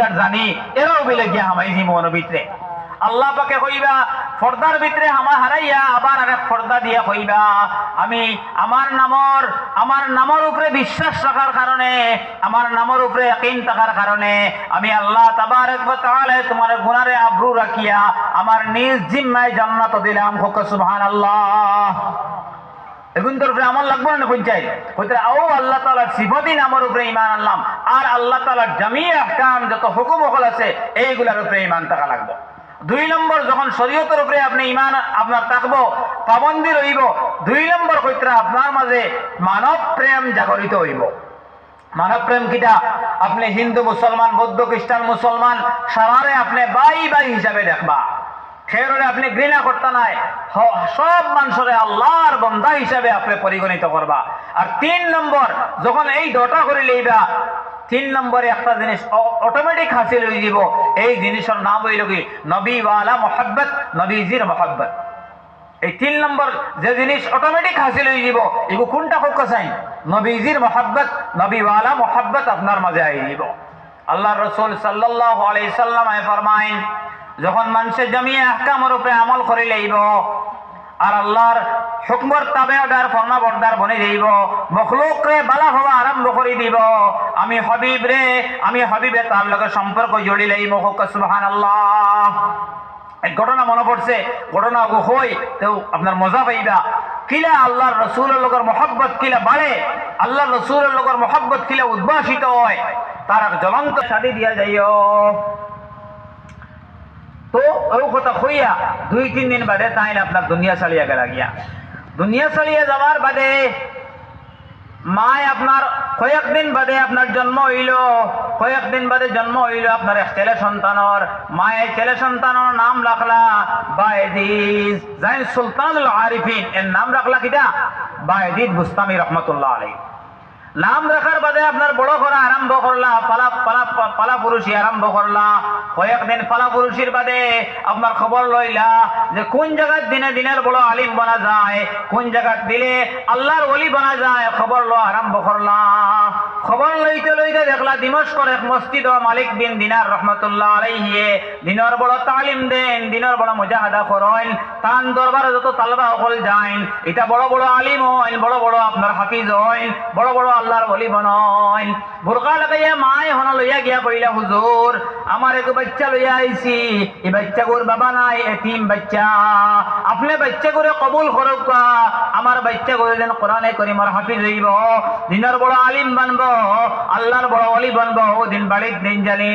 আর জানি এরাও বিলে গিয়া হামাই জীবনের ভিতরে আল্লাহ পাকে কইবা পর্দার ভিতরে আমার হারাইয়া আবার আরেক পর্দা দিয়া কইবা আমি আমার নামের উপরে বিশ্বাস রাখার কারণে আমার নামের উপরে ইয়াকিন থাকার কারণে আমি আল্লাহ তাবারক ওয়া তাআলা তোমার গুনারে আবরু রাখিয়া আমার নিজ জিম্মায় জান্নাত দিলাম হোক সুবহানাল্লাহ। এখন তোর উপরে আমল লাগবে না পঞ্চায়েত কইতে ও আল্লাহ তাআলার সিফাতি নামের উপরে ঈমান আনলাম আর আল্লাহ তাআলার জামি আহকাম যত হুকুম ওয়াল আছে এইগুলার উপরে ঈমান থাকা লাগবে। 2 নম্বর যখন শরীয়তের উপরে আপনি ঈমান আপনার থাকবো পাবন্দি রইব 2 নম্বর কইতে আপনার মাঝে মানব প্রেম জাগরিত হইব। মানব প্রেম কিটা আপনি হিন্দু মুসলমান বৌদ্ধ খ্রিস্টান মুসলমান সারারে আপনি ভাই ভাই হিসাবে দেখবা সেরে আপনি ঘৃণা করতে নাই সব মানুষরে আল্লাহর বান্দা হিসাবে আপনি পরিগণিত করবা। আর 3 নম্বর যখন এই দটা করে লইবা 3 নম্বরে একটা জিনিস অটোমেটিক হাসিল হয়ে যাব এই জিনিসের নাম হইল কি নবীওয়ালা মোহাব্বত নবীজির মোহাব্বত। এই 3 নম্বর যে জিনিস অটোমেটিক হাসিল হয়ে যাব এগো কোনটা হোক চাই নবীজির মোহাব্বত নবীওয়ালা মোহাব্বত আপনার মাঝে আই যাব। আল্লাহ রসুল সাল্লাল্লাহু আলাইহি সাল্লাম ফরমাইন যখন মানুষের জমিয়ে আহকামের উপরে আমল করে লইব আর আল্লাহর হুকমর তাবেদার ফরমাবরদার বনে যাইব মখলুক রে বালা হওয়া আরম্ভ করে দিব আমি হাবিবে তার লগে সম্পর্ক জড়ি লইব হোক সুবহানাল্লাহ। এক ঘটনা মনে পড়ছে ঘটনা হই তো আপনার মজা পাইবা কিলা আল্লাহর রসুলের লগর মোহাব্বত কিলা বাড়ে আল্লাহর রসুলের লগর মোহাব্বত কিলা উদ্ভাসিত হয় তার জ্বলন্ত শাদি দিয়া যাইও। তো ও কথা হইয়া 2-3 দিন বাদে তাই আপনার দুনিয়া চালিয়া গেলা গিয়া দুনিয়া চালিয়া যাওয়ার বাদে মায় আপনার কয়েকদিন বাদে আপনার জন্ম হইল আপনার এক ছেলে সন্তানর মায়ের ছেলে সন্তানর নাম রাখলা বায়েজিদ জাইন সুলতানুল আরিফিন এর নাম রাখলা কিটা বায়েজিদ বুস্তামি রহমতুল্লাহ আলাইহি। নাম রাখার বাদে আপনার বড় করা আরম্ভ করলা পালা পুরুষি আরম্ভ করলা কয়েকদিন পালা পুরুষির বাদে আপনার খবর লইলা যে কোন জায়গার দিনের বড় আলিম বনা যায় কোন জায়গার দিলে আল্লাহর ওলি বনা যায় খবর লো আরম্ভ করলা। খবর লইতে দেখলা দিমস্কর এক মসজিদ মালিক বিন দিনার রহমতুল্লাহ আলাইহি দিনের বড় তালিম দেন দিনের বড় মুজাহাদা করেন তান দরবারে যত তালবা হল যাইন এটা বড় বড় আলিম হইন বড় বড় আপনার হাফিজ হইন বড় বড় আল্লাহর ওলি বনইন। বুরকা লাগাইয়া মায় হন লইয়া গিয়া কইলা হুজুর আমার এক বাচ্চা লইয়া আইছি এই বাচ্চা গোর বাবা নাই এতিম বাচ্চা আপনি বাচ্চা করে কবুল করুক আমার বাচ্চা করে যেন কোরআনে করিমের হাফিজ হইব দিনের বড় আলিম বানবো আল্লাহর বড় ওলি বানবো দিন বাড়ির দিন জানি